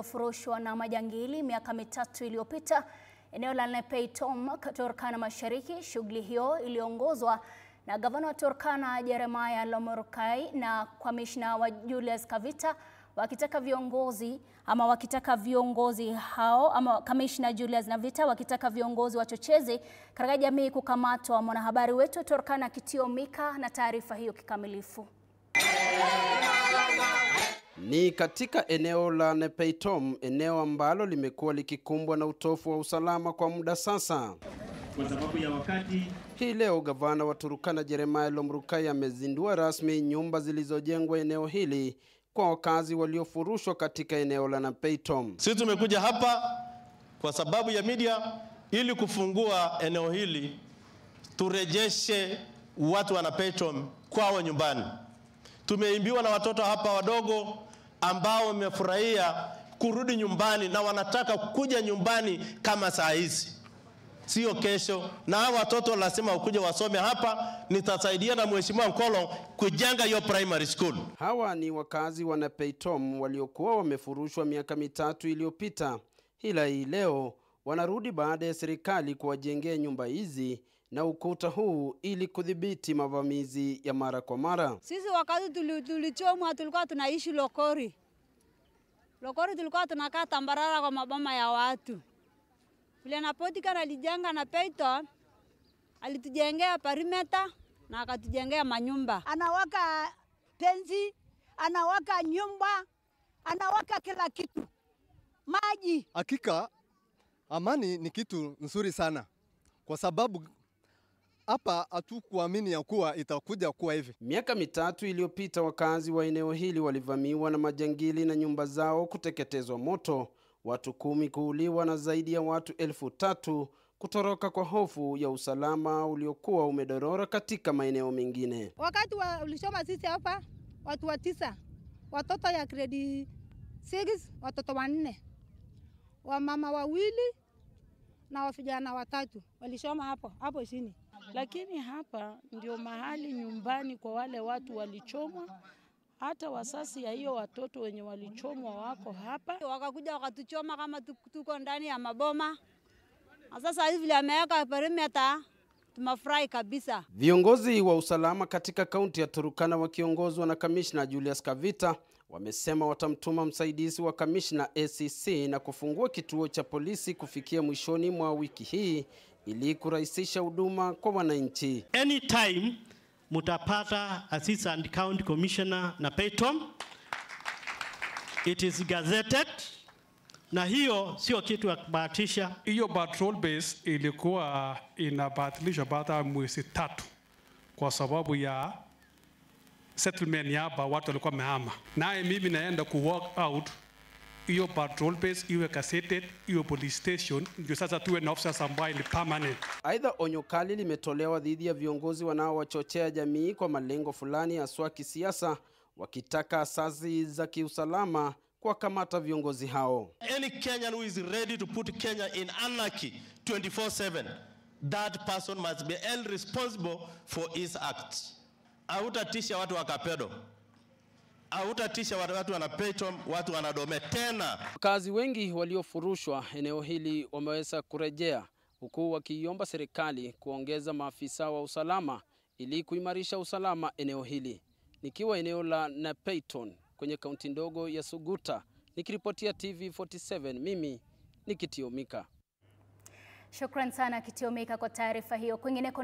Furushwa na majangili miaka mitatu iliyopita eneo la Nepeitom, Turkana Mashariki. Shughuli hiyo iliongozwa na gavana wa Turkana Jeremiah Lomurkai na kamishna wa Julius Kavita, wakitaka viongozi wachochezi katika jamii kukamatwa. Mwanahabari wetu Turkana Kitio Mika na taarifa hiyo kikamilifu. Ni katika eneo la Nepeitom, eneo ambalo limekuwa likikumbwa na utofu wa usalama kwa muda sasa. Kwa sababu ya wakati, hii leo gavana wa Turkana Jeremiah Lomurkai amezindua rasmi nyumba zilizojengwa eneo hili kwa wakazi waliofurushwa katika eneo la Nepeitom. Sisi tumekuja hapa kwa sababu ya media ili kufungua eneo hili, turejeshe watu wa Nepeitom kwao nyumbani. Tumeimbiwa na watoto hapa wadogo ambao wamefurahia kurudi nyumbani na wanataka kuja nyumbani kama saa hizi, sio kesho. Na hao watoto lazima ukuje wasome hapa. Nitasaidia na Mheshimiwa Nkolo kujenga hiyo primary school. Hawa ni wakazi wa Nepeitom waliokuwa wamefurushwa miaka mitatu iliyopita. Ila hii leo wanarudi baada ya serikali kuwajengea nyumba hizi na ukuta huu ili kudhibiti mavamizi ya mara kwa mara. Sisi wakati tulichomwa tulikuwa tunaishi Lokori. Lokori tulikuwa tunakaa tambarara kwa maboma ya watu. Vile Napotika alijenga Nepeitom, alitujengea perimeter na akatujengea manyumba. Anawaka penzi, anawaka nyumba, anawaka kila kitu. Maji. Hakika amani ni kitu nzuri sana, kwa sababu hapa hatukuamini ya kuwa itakuja kuwa hivi. Miaka mitatu iliyopita wakazi wa eneo hili walivamiwa na majangili na nyumba zao kuteketezwa moto, watu 10 kuuliwa na zaidi ya watu 3,000 kutoroka kwa hofu ya usalama uliokuwa umedorora katika maeneo mengine. Wakati ulisoma sisi hapa watu 9, watoto ya grade 6, watoto 4, wamama 2 na vijana 3 walisoma hapo chini. Lakini hapa ndio mahali nyumbani kwa wale watu walichomwa. Hata wasasi ya hiyo watoto wenye walichomwa wako hapa. Wakakuja wakatuchoma kama tuko ndani ya maboma. Sasa hivi vile ameweka perimeter, tumafurahi kabisa. Viongozi wa usalama katika kaunti ya Turkana wakiongozwa na kamishna Julius Kavita wamesema watamtuma msaidizi wa kamishna ACC na kufungua kituo cha polisi kufikia mwishoni mwa wiki hii ili kurahisisha huduma kwa wananchi. anytime mutapata assistant county commissioner Nepeitom, it is gazetted, na hiyo sio kitu ya kubahatisha. Hiyo patrol base ilikuwa inabatilishwa baada ya mwezi 3 kwa sababu ya settlement ya hapa watu walikuwa wamehama. Naye mimi naenda ku walk out hiyo patrol base iwe gazetted, hiyo police station, ndio sasa tuwe na officers ambao ni permanent. Aidha, onyo kali limetolewa dhidi ya viongozi wanaowachochea jamii kwa malengo fulani haswa kisiasa, wakitaka asasi za kiusalama kuwakamata viongozi hao. Any Kenyan who is ready to put Kenya in anarchy 24/7, that person must be held responsible for his acts. Hautatisha watu wa Kapedo, hautatisha watu wa Nepeitom, watu wa Dome tena. Wakazi wengi waliofurushwa eneo hili wameweza kurejea, huku wakiomba serikali kuongeza maafisa wa usalama ili kuimarisha usalama eneo hili. Nikiwa eneo la Nepeitom kwenye kaunti ndogo ya Suguta, nikiripotia TV47, mimi ni Kitio Mika. Shukran sana Kitio Mika kwa taarifa hiyo. Kwingineko